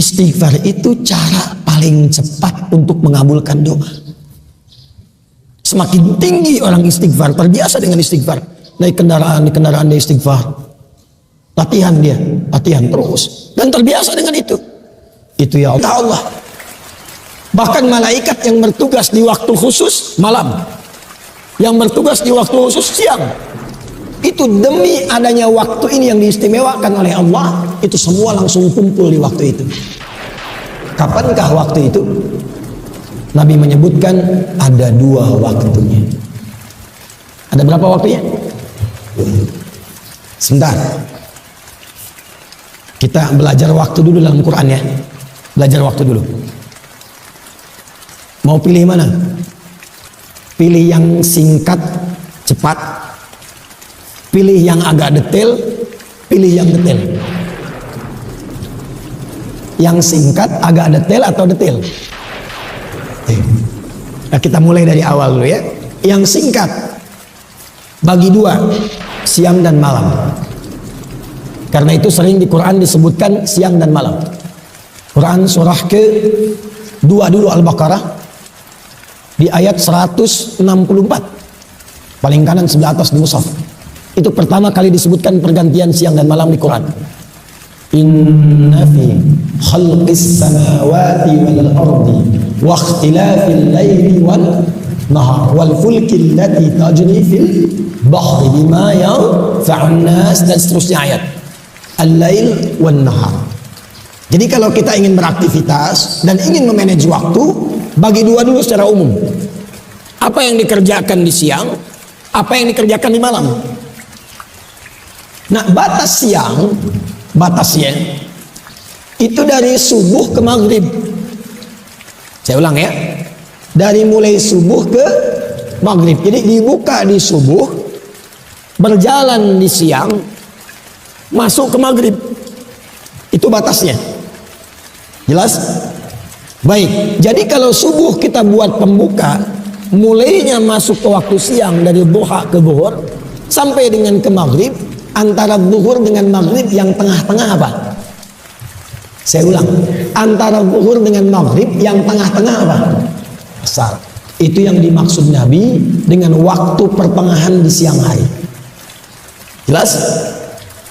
Istighfar itu cara paling cepat untuk mengabulkan doa. Semakin tinggi orang istighfar, terbiasa dengan istighfar, naik kendaraan dia istighfar, latihan terus, dan terbiasa dengan itu ya Allah. Bahkan malaikat yang bertugas di waktu khusus malam, yang bertugas di waktu khusus siang, itu demi adanya waktu ini yang diistimewakan oleh Allah, itu semua langsung kumpul di waktu itu. Kapankah waktu itu? Nabi menyebutkan ada 2 waktunya. Ada berapa waktunya? Sebentar. Kita belajar waktu dulu dalam Quran ya. Belajar waktu dulu. Mau pilih mana? Pilih yang singkat, cepat. Pilih yang agak detail, pilih yang detail. Yang singkat, agak detail atau detail? Nah, kita mulai dari awal dulu ya. Yang singkat, bagi 2, siang dan malam. Karena itu sering di Quran disebutkan siang dan malam. Quran surah ke-2 dulu Al-Baqarah, di ayat 164. Paling kanan sebelah atas di mushaf. Itu pertama kali disebutkan pergantian siang dan malam di Quran. Inna fi khalqis samawati wal ardi wa ikhtilafil laili wan nahar wal fulki allati tajri fil bahri bima yanfa'un nas, dan seterusnya ayat. Al-lail wan nahar. Jadi kalau kita ingin beraktivitas dan ingin memanage waktu, bagi 2 dulu secara umum. Apa yang dikerjakan di siang, apa yang dikerjakan di malam. Nah, batas siang, batasnya itu dari subuh ke maghrib. Saya ulang ya, dari mulai subuh ke maghrib. Jadi dibuka di subuh, berjalan di siang, masuk ke maghrib. Itu batasnya. Jelas? Baik, jadi kalau subuh kita buat pembuka, mulainya masuk ke waktu siang dari duha ke zuhur sampai dengan ke maghrib. Antara zuhur dengan maghrib yang tengah-tengah apa? Saya ulang, antara zuhur dengan maghrib yang tengah-tengah apa? Asar. Itu yang dimaksud Nabi dengan waktu pertengahan di siang hari. Jelas?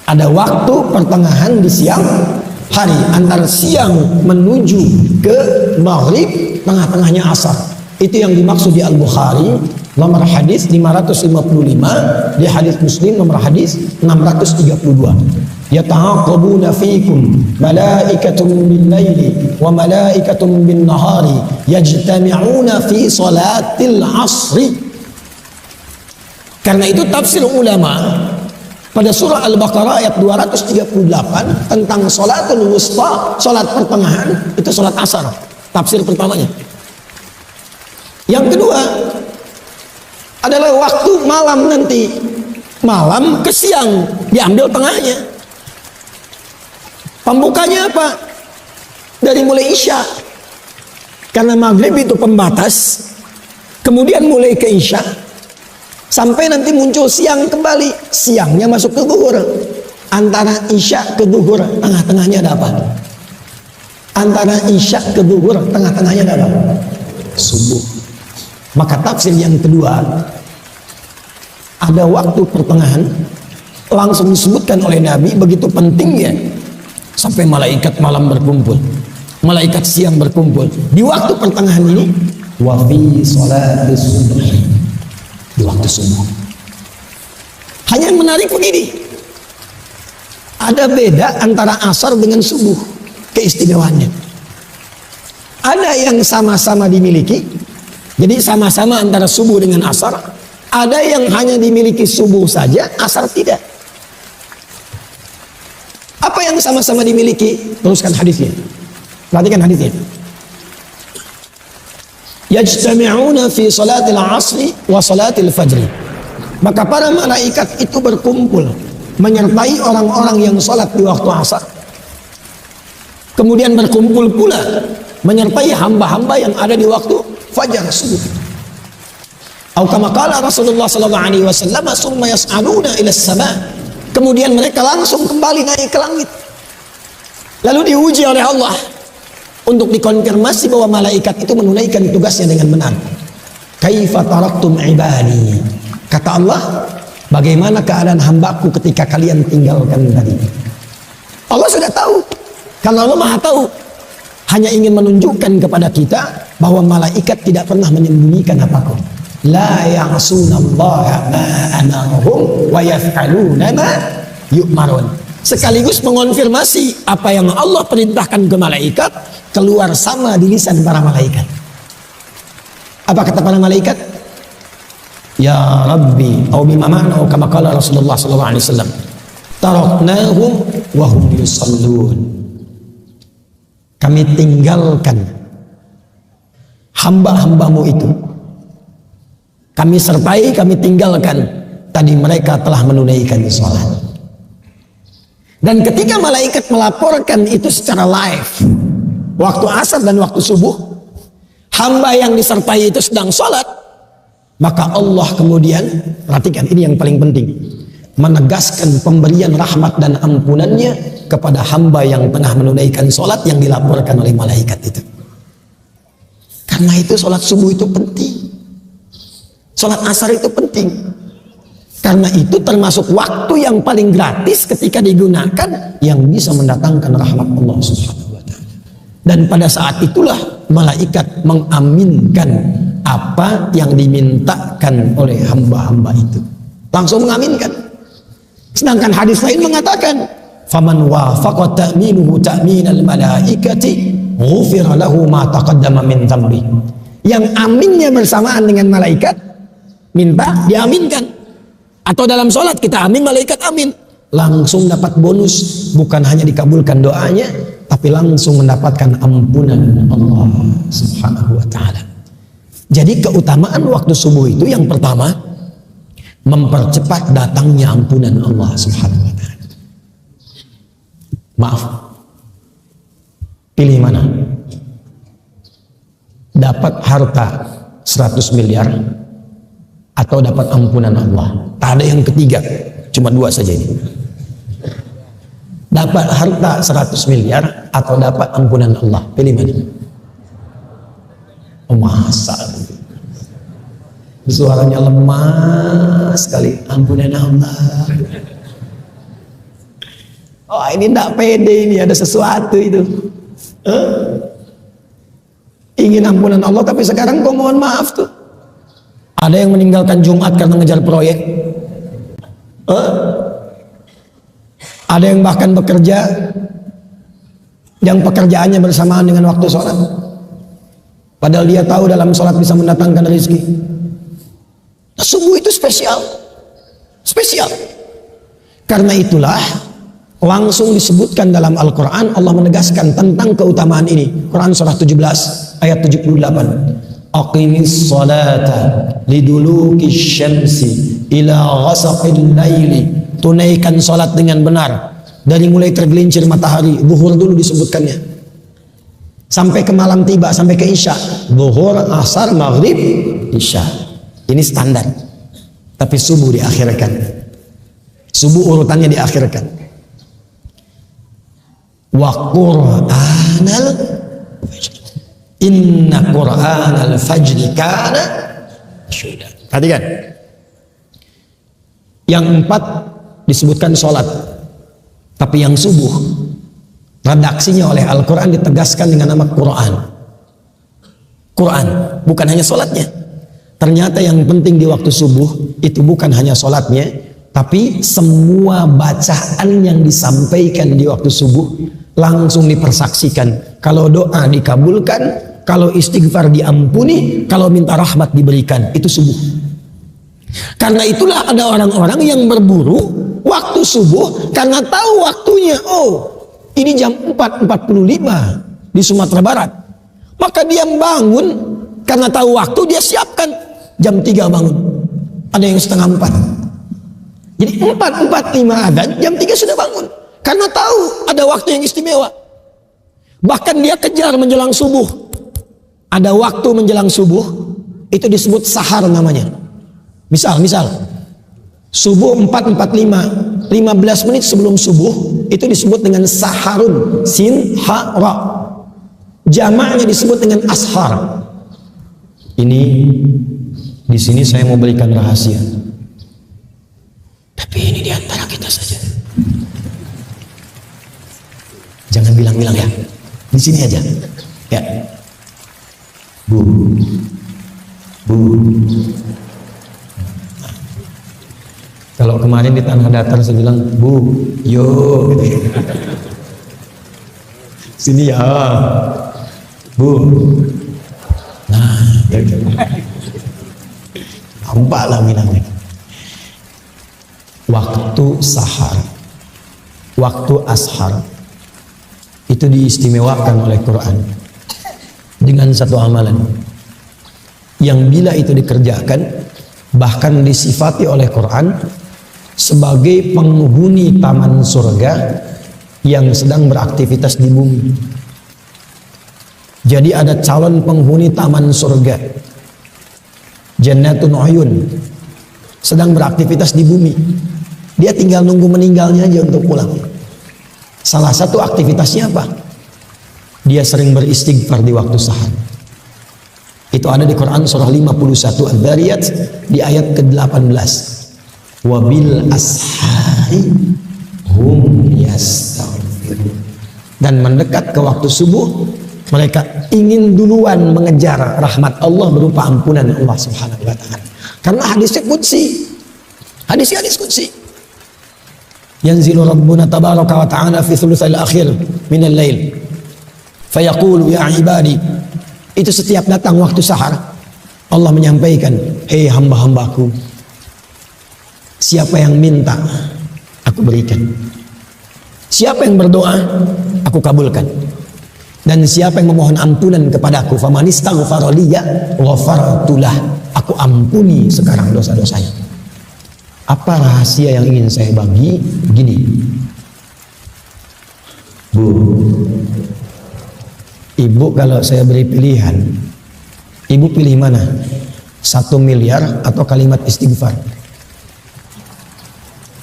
Ada waktu pertengahan di siang hari, antara siang menuju ke maghrib, tengah-tengahnya asar. Itu yang dimaksud di Al-Bukhari nomor hadis 555, di hadis Muslim nomor hadis 632. Yata'aqabuna fikum malaikatun bil laili wa malaikatun bin nahari yajtami'una fi salatil asri. Karena itu tafsir ulama pada surah Al-Baqarah ayat 238 tentang salatul wusta, salat pertengahan, itu salat asar. Tafsir pertamanya. Yang kedua adalah waktu malam nanti. Malam ke siang, diambil tengahnya. Pembukanya apa? Dari mulai isya. Karena maghrib itu pembatas. Kemudian mulai ke isya. Sampai nanti muncul siang kembali. Siangnya masuk ke zuhur. Antara isya ke zuhur, tengah-tengahnya ada apa? Antara isya ke zuhur, tengah-tengahnya ada apa? Subuh. Maka tafsir yang kedua, ada waktu pertengahan, langsung disebutkan oleh Nabi, begitu pentingnya, sampai malaikat malam berkumpul, malaikat siang berkumpul. Di waktu pertengahan ini, wa fi sholatis subuh, di waktu subuh. Hanya yang menarik begini, ada beda antara asar dengan subuh, keistimewaannya. Ada yang sama-sama dimiliki. Jadi sama-sama antara subuh dengan asar. Ada yang hanya dimiliki subuh saja, asar tidak. Apa yang sama-sama dimiliki? Teruskan hadisnya. Perhatikan hadisnya. Yajtami'una fi salatil asri wa salatil fajri. Maka para malaikat itu berkumpul menyertai orang-orang yang salat di waktu asar. Kemudian berkumpul pula menyertai hamba-hamba yang ada di waktu fajar subuh. Atau kama qala Rasulullah sallallahu alaihi wasallam, summa yas'aluna ila as-sama'. Kemudian mereka langsung kembali naik ke langit. Lalu diuji oleh Allah. untuk dikonfirmasi bahwa malaikat itu menunaikan tugasnya dengan benar. Kaifa taraktum ibadi, kata Allah, bagaimana keadaan hambaku ketika kalian tinggalkan tadi. Allah sudah tahu, karena Allah maha tahu, hanya ingin menunjukkan kepada kita bahwa malaikat tidak pernah menyembunyikan apapun. La ya'sunallaha ma amarahum wa yaf'aluna ma yu'marun. Sekaligus mengonfirmasi apa yang Allah perintahkan ke malaikat keluar sama di lisan para malaikat. Apa kata para malaikat? Ya Rabbi, atau bima ma'na, atau kama qala Rasulullah sallallahu alaihi wasallam, taraknahum wa hum yusallun. Kami tinggalkan hamba-hambamu itu. Kami sertai, kami tinggalkan. Tadi mereka telah menunaikan salat. Dan ketika malaikat melaporkan itu secara live, waktu asar dan waktu subuh, hamba yang disertai itu sedang salat, maka Allah kemudian, perhatikan ini yang paling penting, menegaskan pemberian rahmat dan ampunannya kepada hamba yang tengah menunaikan salat yang dilaporkan oleh malaikat itu. Karena itu salat subuh itu penting, salat asar itu penting. Karena itu termasuk waktu yang paling gratis ketika digunakan yang bisa mendatangkan rahmat Allah Subhanahu wa taala. Dan pada saat itulah malaikat mengaminkan apa yang dimintakan oleh hamba-hamba itu. Langsung mengaminkan. Sedangkan hadis lain mengatakan, "Faman wafaqa ta'minuhu ta'minal malaikati, ghufira lahu ma taqaddama min dzambi." Yang aminnya bersamaan dengan malaikat, minta diaminkan. Atau dalam sholat kita amin, malaikat amin, langsung dapat bonus, bukan hanya dikabulkan doanya, tapi langsung mendapatkan ampunan Allah Subhanahu wa taala. Jadi keutamaan waktu subuh itu yang pertama, mempercepat datangnya ampunan Allah Subhanahu wa taala. Maaf, pilih mana? Dapat harta 100 miliar atau dapat ampunan Allah? Tak ada yang ketiga, cuma dua saja ini. Dapat harta 100 miliar atau dapat ampunan Allah? Pilih mana? Oh, masa suaranya lemah sekali. Ampunan Allah. Oh, ini tidak pede, ini ada sesuatu itu. Ingin ampunan Allah tapi sekarang kok mohon maaf tuh. Ada yang meninggalkan Jumat karena ngejar proyek. Ada yang bahkan bekerja yang pekerjaannya bersamaan dengan waktu sholat. Padahal dia tahu dalam sholat bisa mendatangkan rezeki. Nah, subuh itu spesial. Spesial. Karena itulah langsung disebutkan dalam Al-Quran, Allah menegaskan tentang keutamaan ini. Quran surah 17 ayat 78. Aqimis salata liduluki syamsi ila ghasaqil laili. Tunaikan salat dengan benar dari mulai tergelincir matahari. Zuhur dulu disebutkannya sampai ke malam tiba, sampai ke isya. Zuhur, asar, maghrib, isya. Ini standar. Tapi subuh diakhirkan. Subuh urutannya diakhirkan. Wa qur'anal fajr, inna qur'anal fajri kana mashhuda. Perhatikan. Yang empat disebutkan sholat, tapi yang subuh redaksinya oleh Al-Quran ditegaskan dengan nama Quran. Quran, bukan hanya sholatnya. Ternyata yang penting di waktu subuh itu bukan hanya sholatnya, tapi semua bacaan yang disampaikan di waktu subuh langsung dipersaksikan. Kalau doa dikabulkan, kalau istighfar diampuni, kalau minta rahmat diberikan. Itu subuh. Karena itulah ada orang-orang yang berburu waktu subuh karena tahu waktunya. Oh, ini jam 4.45 di Sumatera Barat. Maka dia bangun karena tahu waktu, dia siapkan jam 3 bangun. Ada yang setengah 4. Jadi 4.45 adzan, jam 3 sudah bangun. Karena tahu ada waktu yang istimewa. Bahkan dia kejar menjelang subuh. Ada waktu menjelang subuh, itu disebut sahar namanya. Misal subuh 4.45, 15 menit sebelum subuh itu disebut dengan saharun, sin ha ra. Jamaknya disebut dengan ashar. Ini di sini saya mau berikan rahasia. Tapi ini di antara kita saja. Jangan bilang-bilang ya. Di sini aja. Ya. Bu. Kalau kemarin di Tanah Datar saya bilang, Bu, yo. Sini ya. Bu. Nah, ya. Nampak lah bilangnya. Waktu sahar, waktu ashar itu diistimewakan oleh Quran dengan satu amalan yang bila itu dikerjakan bahkan disifati oleh Quran sebagai penghuni taman surga yang sedang beraktivitas di bumi. Jadi ada calon penghuni taman surga, Jannatun Uyun, sedang beraktivitas di bumi. Dia tinggal nunggu meninggalnya aja untuk pulang. Salah satu aktivitasnya apa? Dia sering beristighfar di waktu sahar. Itu ada di Quran surah 51 Al-Dhariyat di ayat ke-18. Wabil ashari hum yastaghfirun. Dan mendekat ke waktu subuh, mereka ingin duluan mengejar rahmat Allah berupa ampunan Allah Subhanahu wa taala. Karena hadisnya qudsi. Hadis qudsi. Yanzilu Rabbuna tabaraka wa ta'ala fi thulutsil akhir minal lail. Fayaqulu ya ibadi. Itu setiap datang waktu sahar Allah menyampaikan, hei hamba-hambaku, siapa yang minta aku berikan, siapa yang berdoa aku kabulkan, dan siapa yang memohon ampunan kepadaku, faman istaghfara liya ghafartu lah, aku ampuni sekarang dosa-dosanya. Apa rahasia yang ingin saya bagi? Begini, Bu, Ibu kalau saya beri pilihan, Ibu pilih mana? 1 miliar atau kalimat istighfar?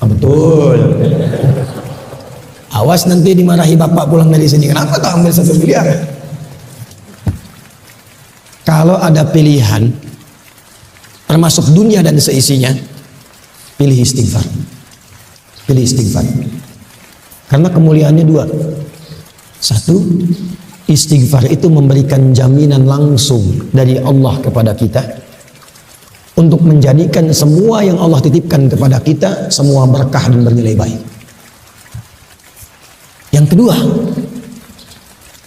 Betul. Awas nanti dimarahi bapak pulang dari sini. Kenapa kau ambil 1 miliar? Kalau ada pilihan, termasuk dunia dan seisinya, pilih istighfar. Pilih istighfar. Karena kemuliaannya 2. 1, istighfar itu memberikan jaminan langsung dari Allah kepada kita untuk menjadikan semua yang Allah titipkan kepada kita semua berkah dan bernilai baik. Yang kedua,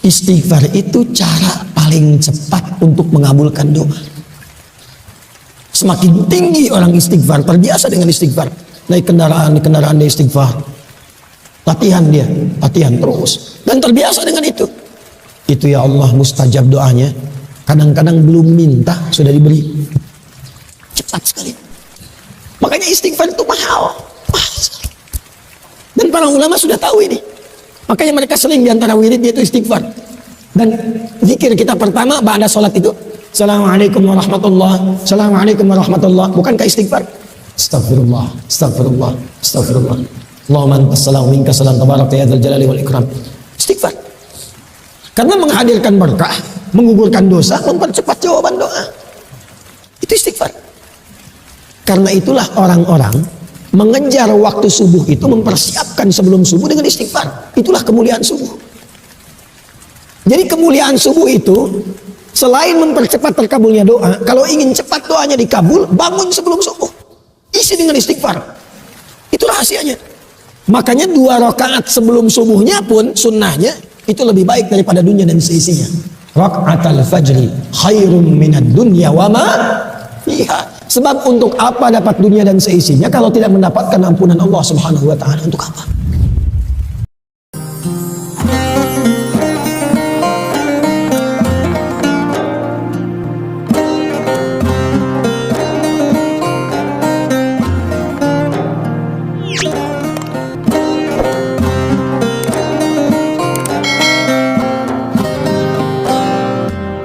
istighfar itu cara paling cepat untuk mengabulkan doa. Semakin tinggi orang istighfar, terbiasa dengan istighfar, naik kendaraan dia istighfar, latihan terus, dan terbiasa dengan itu. Itu ya Allah mustajab doanya. Kadang-kadang belum minta sudah diberi. Cepat sekali. Makanya istighfar itu mahal sekali. Dan para ulama sudah tahu ini. Makanya mereka sering diantara wiridnya itu istighfar. Dan zikir kita pertama ba'da sholat itu, Assalamualaikum warahmatullah, Assalamualaikum warahmatullah. Bukankah istighfar? Astagfirullah, astagfirullah, astagfirullah. Allahumma antas salam minka salam tabarakta ya dzal jalali wal ikram. Istighfar. Karena menghadirkan berkah, menggugurkan dosa, mempercepat jawaban doa. Itu istighfar. Karena itulah orang-orang mengejar waktu subuh itu, mempersiapkan sebelum subuh dengan istighfar. Itulah kemuliaan subuh. Jadi kemuliaan subuh itu selain mempercepat terkabulnya doa, kalau ingin cepat doanya dikabul, bangun sebelum subuh, isi dengan istighfar. Itu rahasianya. Makanya 2 rakaat sebelum subuhnya pun sunnahnya itu lebih baik daripada dunia dan seisinya. Raka'atul fajri khairum minad dunya wa ma fiha. Sebab untuk apa dapat dunia dan seisinya kalau tidak mendapatkan ampunan Allah Subhanahu wa taala? Untuk apa?